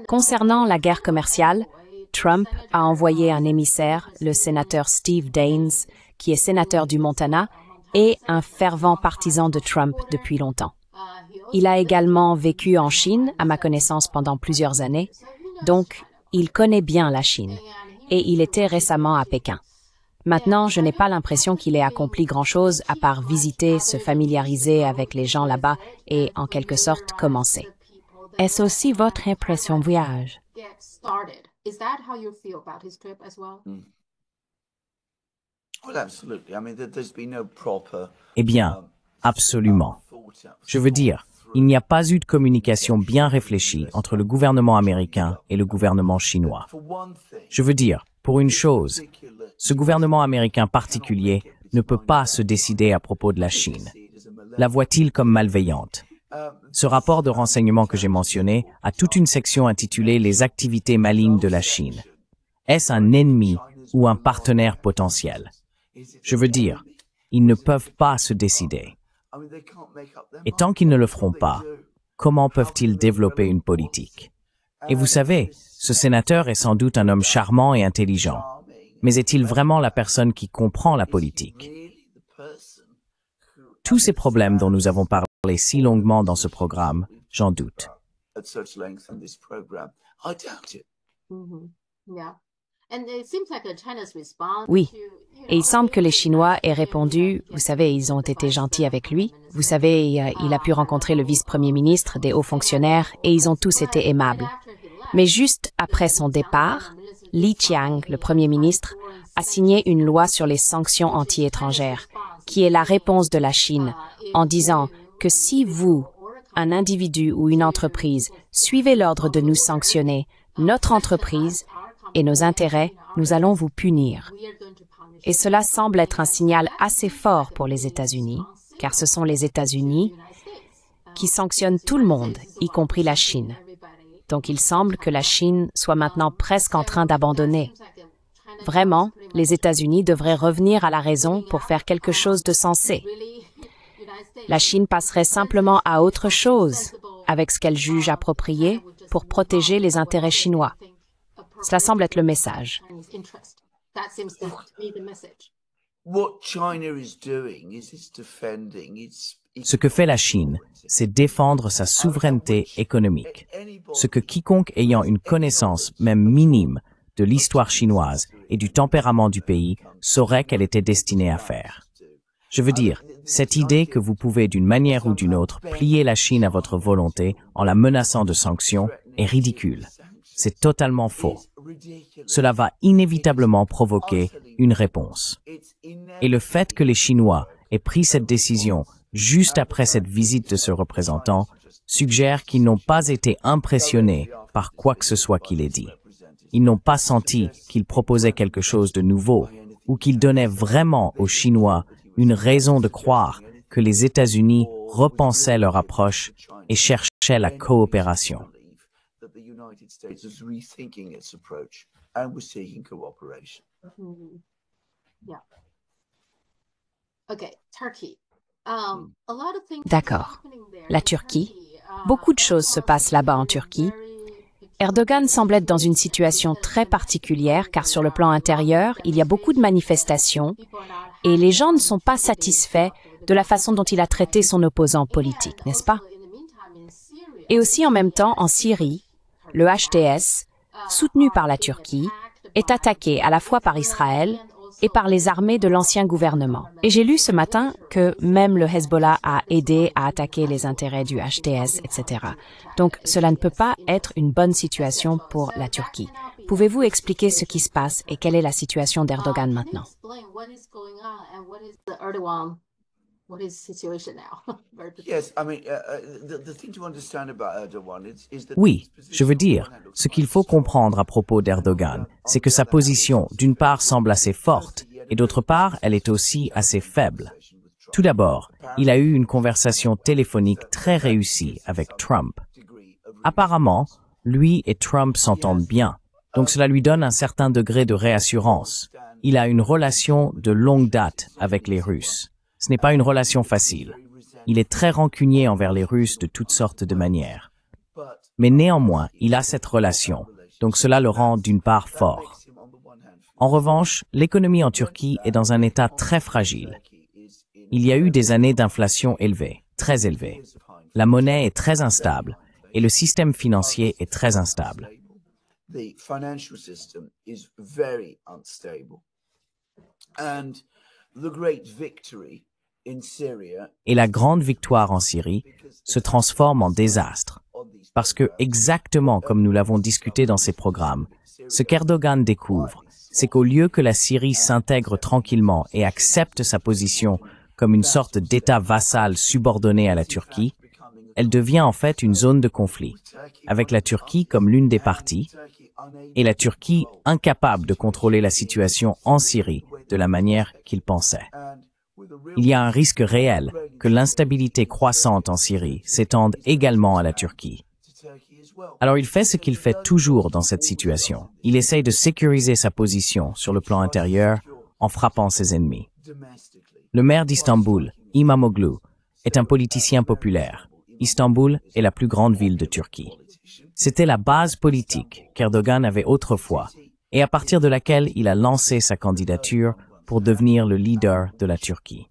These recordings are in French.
Concernant la guerre commerciale, Trump a envoyé un émissaire, le sénateur Steve Daines, qui est sénateur du Montana et un fervent partisan de Trump depuis longtemps. Il a également vécu en Chine, à ma connaissance, pendant plusieurs années, donc il connaît bien la Chine, et il était récemment à Pékin. Maintenant, je n'ai pas l'impression qu'il ait accompli grand-chose à part visiter, se familiariser avec les gens là-bas et, en quelque sorte, commencer. Est-ce aussi votre impression de voyage? Eh bien, absolument. Je veux dire, il n'y a pas eu de communication bien réfléchie entre le gouvernement américain et le gouvernement chinois. Je veux dire, pour une chose, ce gouvernement américain particulier ne peut pas se décider à propos de la Chine. La voit-il comme malveillante? Ce rapport de renseignement que j'ai mentionné a toute une section intitulée « Les activités malignes de la Chine ». Est-ce un ennemi ou un partenaire potentiel? Je veux dire, ils ne peuvent pas se décider. Et tant qu'ils ne le feront pas, comment peuvent-ils développer une politique? Et vous savez, ce sénateur est sans doute un homme charmant et intelligent. Mais est-il vraiment la personne qui comprend la politique? Tous ces problèmes dont nous avons parlé si longuement dans ce programme, j'en doute. Oui, et il semble que les Chinois aient répondu, vous savez, ils ont été gentils avec lui, vous savez, il a pu rencontrer le vice-premier ministre, des hauts fonctionnaires, et ils ont tous été aimables. Mais juste après son départ, Li Qiang, le premier ministre, a signé une loi sur les sanctions anti-étrangères, qui est la réponse de la Chine, en disant que si vous, un individu ou une entreprise, suivez l'ordre de nous sanctionner, notre entreprise et nos intérêts, nous allons vous punir. Et cela semble être un signal assez fort pour les États-Unis, car ce sont les États-Unis qui sanctionnent tout le monde, y compris la Chine. Donc il semble que la Chine soit maintenant presque en train d'abandonner. Vraiment, les États-Unis devraient revenir à la raison pour faire quelque chose de sensé. La Chine passerait simplement à autre chose, avec ce qu'elle juge approprié, pour protéger les intérêts chinois. Cela semble être le message. Ce que fait la Chine, c'est défendre sa souveraineté économique. Ce que quiconque ayant une connaissance, même minime, de l'histoire chinoise et du tempérament du pays saurait qu'elle était destinée à faire. Je veux dire, cette idée que vous pouvez d'une manière ou d'une autre plier la Chine à votre volonté en la menaçant de sanctions est ridicule. C'est totalement faux. Cela va inévitablement provoquer une réponse. Et le fait que les Chinois aient pris cette décision juste après cette visite de ce représentant suggère qu'ils n'ont pas été impressionnés par quoi que ce soit qu'il ait dit. Ils n'ont pas senti qu'il proposait quelque chose de nouveau ou qu'il donnait vraiment aux Chinois une raison de croire que les États-Unis repensaient leur approche et cherchaient la coopération. D'accord. La Turquie. Beaucoup de choses se passent là-bas en Turquie. Erdogan semble être dans une situation très particulière car sur le plan intérieur, il y a beaucoup de manifestations et les gens ne sont pas satisfaits de la façon dont il a traité son opposant politique, n'est-ce pas? Et aussi en même temps, en Syrie, le HTS, soutenu par la Turquie, est attaqué à la fois par Israël et par les armées de l'ancien gouvernement. Et j'ai lu ce matin que même le Hezbollah a aidé à attaquer les intérêts du HTS, etc. Donc cela ne peut pas être une bonne situation pour la Turquie. Pouvez-vous expliquer ce qui se passe et quelle est la situation d'Erdogan maintenant? Oui, je veux dire, ce qu'il faut comprendre à propos d'Erdogan, c'est que sa position, d'une part, semble assez forte, et d'autre part, elle est aussi assez faible. Tout d'abord, il a eu une conversation téléphonique très réussie avec Trump. Apparemment, lui et Trump s'entendent bien, donc cela lui donne un certain degré de réassurance. Il a une relation de longue date avec les Russes. Ce n'est pas une relation facile. Il est très rancunier envers les Russes de toutes sortes de manières. Mais néanmoins, il a cette relation, donc cela le rend d'une part fort. En revanche, l'économie en Turquie est dans un état très fragile. Il y a eu des années d'inflation élevée, très élevée. La monnaie est très instable et le système financier est très instable. The financial system is very unstable. And the great victory in Syria Et la grande victoire en Syrie se transforme en désastre. Parce que, exactement comme nous l'avons discuté dans ces programmes, ce qu'Erdogan découvre, c'est qu'au lieu que la Syrie s'intègre tranquillement et accepte sa position comme une sorte d'État vassal subordonné à la Turquie, elle devient en fait une zone de conflit, avec la Turquie comme l'une des parties, et la Turquie incapable de contrôler la situation en Syrie de la manière qu'il pensait. Il y a un risque réel que l'instabilité croissante en Syrie s'étende également à la Turquie. Alors il fait ce qu'il fait toujours dans cette situation. Il essaye de sécuriser sa position sur le plan intérieur en frappant ses ennemis. Le maire d'Istanbul, Imamoglu, est un politicien populaire. Istanbul est la plus grande ville de Turquie. C'était la base politique qu'Erdogan avait autrefois et à partir de laquelle il a lancé sa candidature pour devenir le leader de la Turquie.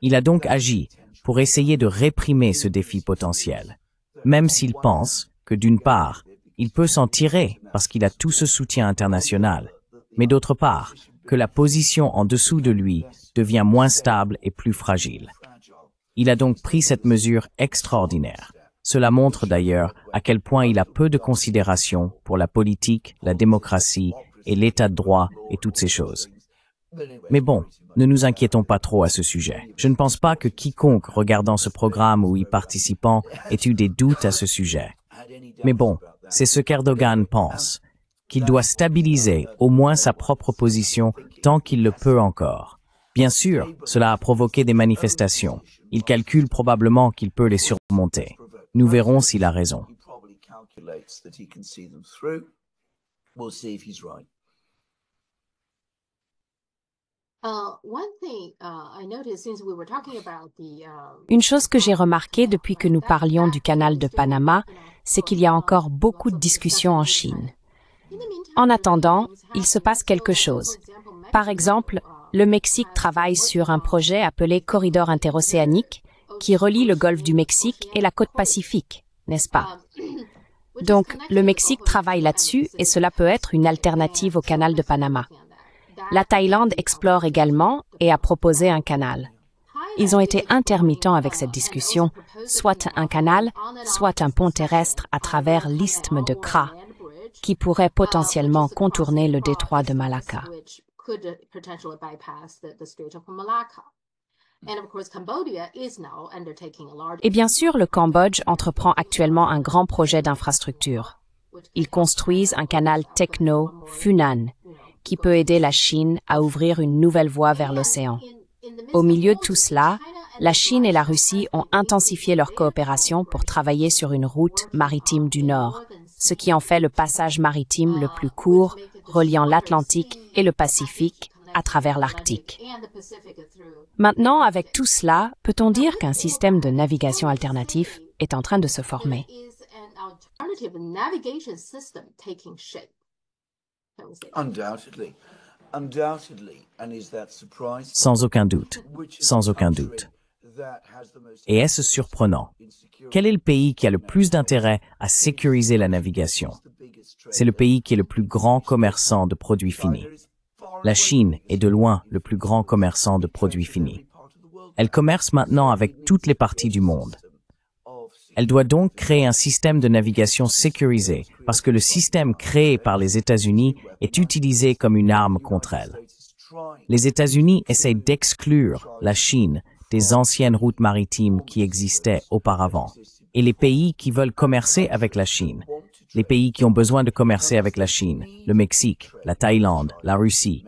Il a donc agi pour essayer de réprimer ce défi potentiel, même s'il pense que d'une part, il peut s'en tirer parce qu'il a tout ce soutien international, mais d'autre part, que la position en dessous de lui devient moins stable et plus fragile. Il a donc pris cette mesure extraordinaire. Cela montre d'ailleurs à quel point il a peu de considération pour la politique, la démocratie et l'état de droit et toutes ces choses. Mais bon, ne nous inquiétons pas trop à ce sujet. Je ne pense pas que quiconque regardant ce programme ou y participant ait eu des doutes à ce sujet. Mais bon, c'est ce qu'Erdogan pense, qu'il doit stabiliser au moins sa propre position tant qu'il le peut encore. Bien sûr, cela a provoqué des manifestations. Il calcule probablement qu'il peut les surmonter. Nous verrons s'il a raison. Une chose que j'ai remarquée depuis que nous parlions du canal de Panama, c'est qu'il y a encore beaucoup de discussions en Chine. En attendant, il se passe quelque chose. Par exemple, le Mexique travaille sur un projet appelé Corridor interocéanique qui relie le golfe du Mexique et la côte Pacifique, n'est-ce pas? Donc, le Mexique travaille là-dessus et cela peut être une alternative au canal de Panama. La Thaïlande explore également et a proposé un canal. Ils ont été intermittents avec cette discussion, soit un canal, soit un pont terrestre à travers l'isthme de Kra, qui pourrait potentiellement contourner le détroit de Malacca. Et bien sûr, le Cambodge entreprend actuellement un grand projet d'infrastructure. Ils construisent un canal techno-Funan, qui peut aider la Chine à ouvrir une nouvelle voie vers l'océan. Au milieu de tout cela, la Chine et la Russie ont intensifié leur coopération pour travailler sur une route maritime du Nord, ce qui en fait le passage maritime le plus court reliant l'Atlantique et le Pacifique à travers l'Arctique. Maintenant, avec tout cela, peut-on dire qu'un système de navigation alternatif est en train de se former? Sans aucun doute, sans aucun doute. Et est-ce surprenant? Quel est le pays qui a le plus d'intérêt à sécuriser la navigation? C'est le pays qui est le plus grand commerçant de produits finis. La Chine est de loin le plus grand commerçant de produits finis. Elle commerce maintenant avec toutes les parties du monde. Elle doit donc créer un système de navigation sécurisé parce que le système créé par les États-Unis est utilisé comme une arme contre elle. Les États-Unis essayent d'exclure la Chine des anciennes routes maritimes qui existaient auparavant. Et les pays qui veulent commercer avec la Chine, les pays qui ont besoin de commercer avec la Chine, le Mexique, la Thaïlande, la Russie,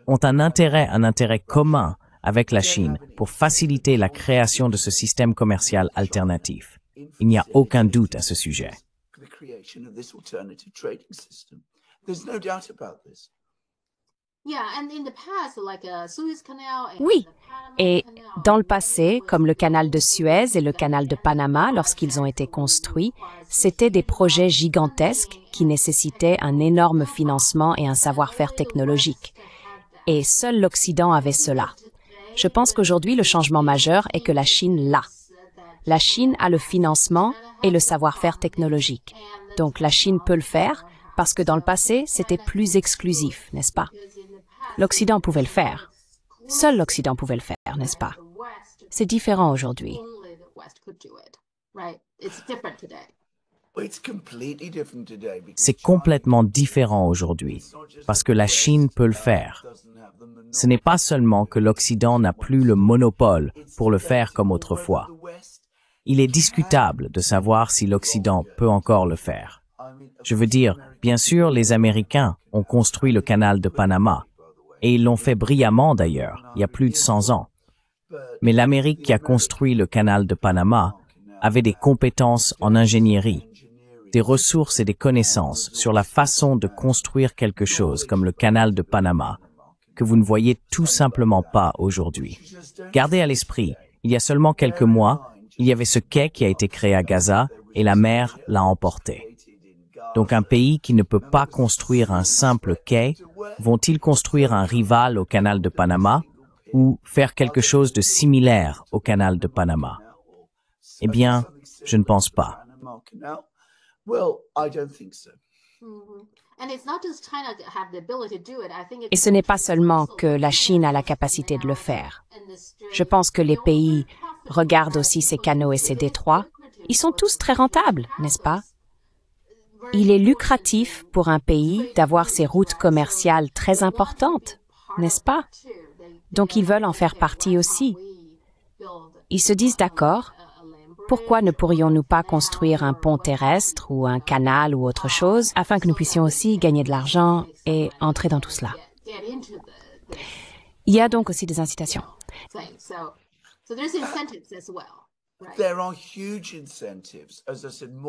ont un intérêt commun avec la Chine pour faciliter la création de ce système commercial alternatif. Il n'y a aucun doute à ce sujet. There's no doubt about this. Oui, et dans le passé, comme le canal de Suez et le canal de Panama, lorsqu'ils ont été construits, c'étaient des projets gigantesques qui nécessitaient un énorme financement et un savoir-faire technologique. Et seul l'Occident avait cela. Je pense qu'aujourd'hui, le changement majeur est que la Chine l'a. La Chine a le financement et le savoir-faire technologique. Donc la Chine peut le faire parce que dans le passé, c'était plus exclusif, n'est-ce pas? L'Occident pouvait le faire. Seul l'Occident pouvait le faire, n'est-ce pas? C'est différent aujourd'hui. C'est complètement différent aujourd'hui, parce que la Chine peut le faire. Ce n'est pas seulement que l'Occident n'a plus le monopole pour le faire comme autrefois. Il est discutable de savoir si l'Occident peut encore le faire. Je veux dire, bien sûr, les Américains ont construit le canal de Panama, et ils l'ont fait brillamment d'ailleurs, il y a plus de 100 ans. Mais l'Amérique qui a construit le canal de Panama avait des compétences en ingénierie, des ressources et des connaissances sur la façon de construire quelque chose comme le canal de Panama, que vous ne voyez tout simplement pas aujourd'hui. Gardez à l'esprit, il y a seulement quelques mois, il y avait ce quai qui a été créé à Gaza et la mer l'a emporté. Donc un pays qui ne peut pas construire un simple quai, vont-ils construire un rival au canal de Panama ou faire quelque chose de similaire au canal de Panama? Eh bien, je ne pense pas. Et ce n'est pas seulement que la Chine a la capacité de le faire. Je pense que les pays regardent aussi ces canaux et ces détroits. Ils sont tous très rentables, n'est-ce pas? Il est lucratif pour un pays d'avoir ces routes commerciales très importantes, n'est-ce pas? Donc ils veulent en faire partie aussi. Ils se disent d'accord, pourquoi ne pourrions-nous pas construire un pont terrestre ou un canal ou autre chose afin que nous puissions aussi gagner de l'argent et entrer dans tout cela? Il y a donc aussi des incitations.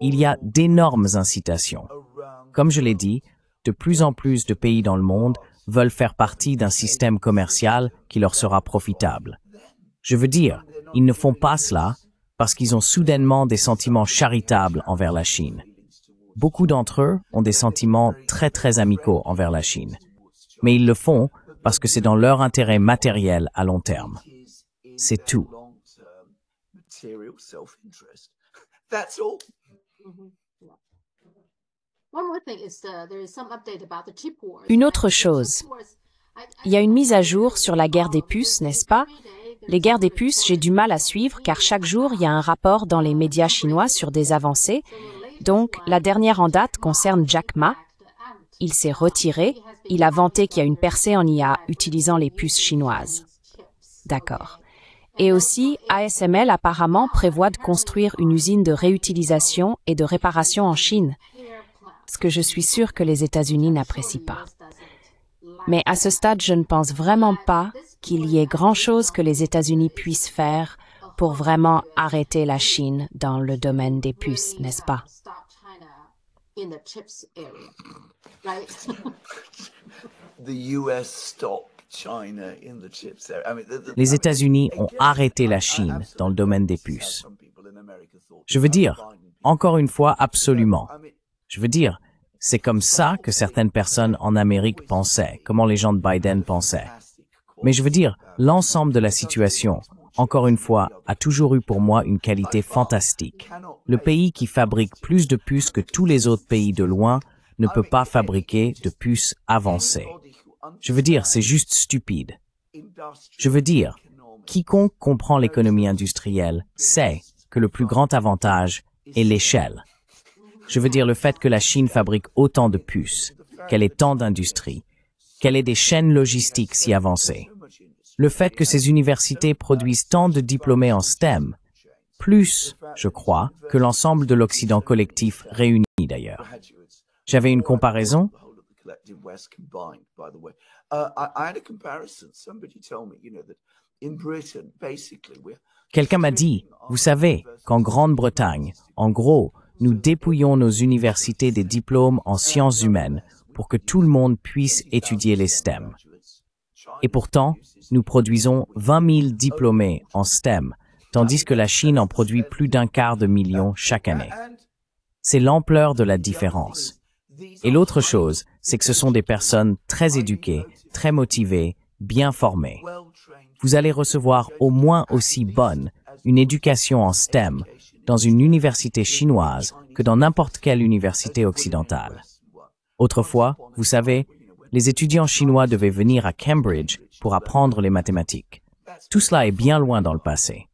Il y a d'énormes incitations. Comme je l'ai dit, de plus en plus de pays dans le monde veulent faire partie d'un système commercial qui leur sera profitable. Je veux dire, ils ne font pas cela parce qu'ils ont soudainement des sentiments charitables envers la Chine. Beaucoup d'entre eux ont des sentiments très très amicaux envers la Chine. Mais ils le font parce que c'est dans leur intérêt matériel à long terme. C'est tout. Une autre chose, il y a une mise à jour sur la guerre des puces, n'est-ce pas? Les guerres des puces, j'ai du mal à suivre car chaque jour, il y a un rapport dans les médias chinois sur des avancées. Donc, la dernière en date concerne Jack Ma. Il s'est retiré. Il a vanté qu'il y a une percée en IA utilisant les puces chinoises. D'accord. Et aussi, ASML apparemment prévoit de construire une usine de réutilisation et de réparation en Chine, ce que je suis sûre que les États-Unis n'apprécient pas. Mais à ce stade, je ne pense vraiment pas qu'il y ait grand-chose que les États-Unis puissent faire pour vraiment arrêter la Chine dans le domaine des puces, n'est-ce pas? Les États-Unis ont arrêté la Chine dans le domaine des puces. Je veux dire, encore une fois, absolument. Je veux dire, c'est comme ça que certaines personnes en Amérique pensaient, comment les gens de Biden pensaient. Mais je veux dire, l'ensemble de la situation, encore une fois, a toujours eu pour moi une qualité fantastique. Le pays qui fabrique plus de puces que tous les autres pays de loin ne peut pas fabriquer de puces avancées. Je veux dire, c'est juste stupide. Je veux dire, quiconque comprend l'économie industrielle sait que le plus grand avantage est l'échelle. Je veux dire le fait que la Chine fabrique autant de puces, qu'elle ait tant d'industries, qu'elle ait des chaînes logistiques si avancées. Le fait que ces universités produisent tant de diplômés en STEM, plus, je crois, que l'ensemble de l'Occident collectif réuni d'ailleurs. J'avais une comparaison. Quelqu'un m'a dit, vous savez, qu'en Grande-Bretagne, en gros, nous dépouillons nos universités des diplômes en sciences humaines pour que tout le monde puisse étudier les STEM. Et pourtant, nous produisons 20 000 diplômés en STEM, tandis que la Chine en produit plus d'1/4 million chaque année. C'est l'ampleur de la différence. Et l'autre chose, c'est que ce sont des personnes très éduquées, très motivées, bien formées. Vous allez recevoir au moins aussi bonne une éducation en STEM dans une université chinoise que dans n'importe quelle université occidentale. Autrefois, vous savez, les étudiants chinois devaient venir à Cambridge pour apprendre les mathématiques. Tout cela est bien loin dans le passé.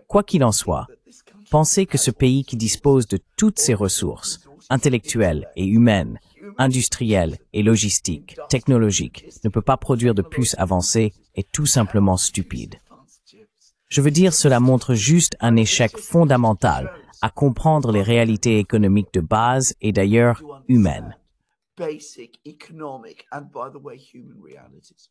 Quoi qu'il en soit, pensez que ce pays qui dispose de toutes ses ressources, intellectuelles et humaines, industrielles et logistiques, technologiques, ne peut pas produire de puces avancées est tout simplement stupide. Je veux dire, cela montre juste un échec fondamental à comprendre les réalités économiques de base et d'ailleurs humaines. Basic economic and, by the way, human realities.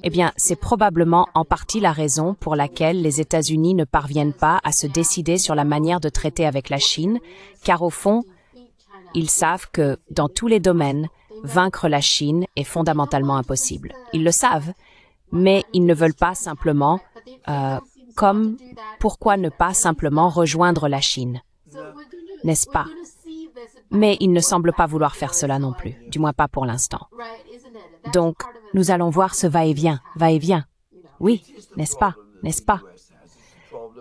Eh bien, c'est probablement en partie la raison pour laquelle les États-Unis ne parviennent pas à se décider sur la manière de traiter avec la Chine, car au fond, ils savent que, dans tous les domaines, vaincre la Chine est fondamentalement impossible. Ils le savent, mais ils ne veulent pas simplement, comme pourquoi ne pas simplement rejoindre la Chine, n'est-ce pas? Mais ils ne semblent pas vouloir faire cela non plus, du moins pas pour l'instant. Donc, nous allons voir ce va-et-vient, va-et-vient. Oui, n'est-ce pas, n'est-ce pas?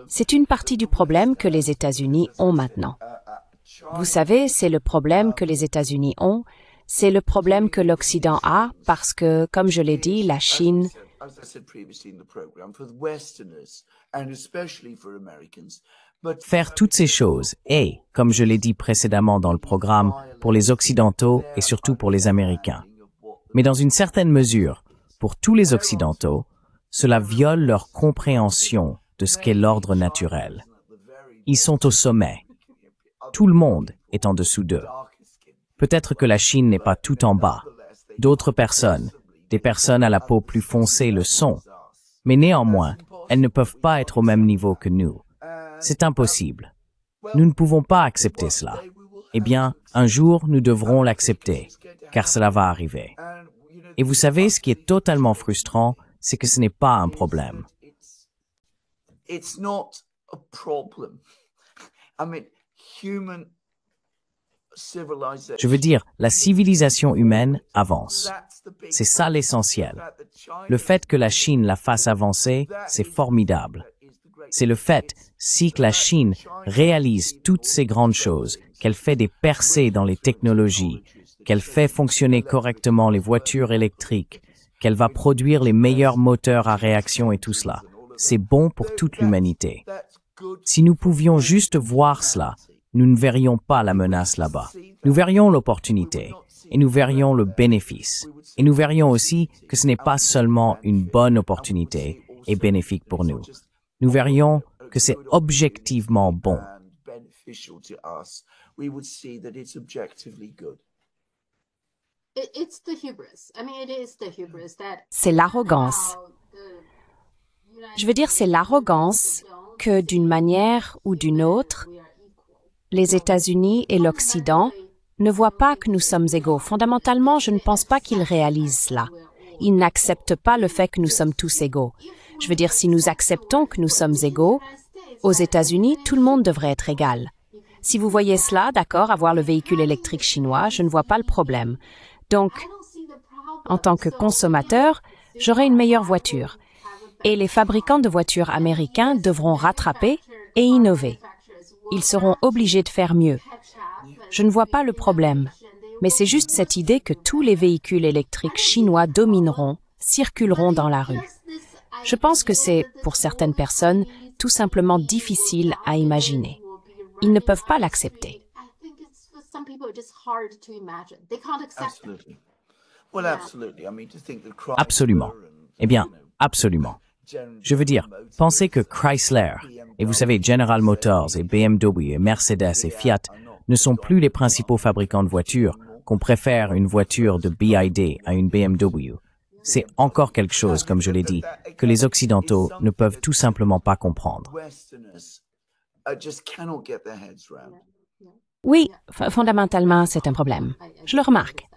C'est une partie du problème que les États-Unis ont maintenant. Vous savez, c'est le problème que les États-Unis ont, c'est le problème que l'Occident a parce que, comme je l'ai dit, la Chine... Faire toutes ces choses est, comme je l'ai dit précédemment dans le programme, pour les Occidentaux et surtout pour les Américains. Mais dans une certaine mesure, pour tous les Occidentaux, cela viole leur compréhension de ce qu'est l'ordre naturel. Ils sont au sommet. Tout le monde est en dessous d'eux. Peut-être que la Chine n'est pas tout en bas. D'autres personnes, des personnes à la peau plus foncée le sont. Mais néanmoins, elles ne peuvent pas être au même niveau que nous. C'est impossible. Nous ne pouvons pas accepter cela. Eh bien, un jour, nous devrons l'accepter, car cela va arriver. Et vous savez, ce qui est totalement frustrant, c'est que ce n'est pas un problème. Je veux dire, la civilisation humaine avance. C'est ça l'essentiel. Le fait que la Chine la fasse avancer, c'est formidable. C'est le fait, si que la Chine réalise toutes ces grandes choses, qu'elle fait des percées dans les technologies, qu'elle fait fonctionner correctement les voitures électriques, qu'elle va produire les meilleurs moteurs à réaction et tout cela. C'est bon pour toute l'humanité. Si nous pouvions juste voir cela, nous ne verrions pas la menace là-bas. Nous verrions l'opportunité et nous verrions le bénéfice. Et nous verrions aussi que ce n'est pas seulement une bonne opportunité et bénéfique pour nous. Nous verrions que c'est objectivement bon. C'est l'arrogance. Je veux dire, c'est l'arrogance que, d'une manière ou d'une autre, les États-Unis et l'Occident ne voient pas que nous sommes égaux. Fondamentalement, je ne pense pas qu'ils réalisent cela. Ils n'acceptent pas le fait que nous sommes tous égaux. Je veux dire, si nous acceptons que nous sommes égaux, aux États-Unis, tout le monde devrait être égal. Si vous voyez cela, d'accord, avoir le véhicule électrique chinois, je ne vois pas le problème. Donc, en tant que consommateur, j'aurai une meilleure voiture. Et les fabricants de voitures américains devront rattraper et innover. Ils seront obligés de faire mieux. Je ne vois pas le problème, mais c'est juste cette idée que tous les véhicules électriques chinois domineront, circuleront dans la rue. Je pense que c'est, pour certaines personnes, tout simplement difficile à imaginer. Ils ne peuvent pas l'accepter. Absolument. Eh bien, absolument. Je veux dire, pensez que Chrysler, et vous savez, General Motors et BMW et Mercedes et Fiat ne sont plus les principaux fabricants de voitures, qu'on préfère une voiture de BYD à une BMW. C'est encore quelque chose, comme je l'ai dit, que les Occidentaux ne peuvent tout simplement pas comprendre. Oui, fondamentalement, c'est un problème. Je le remarque.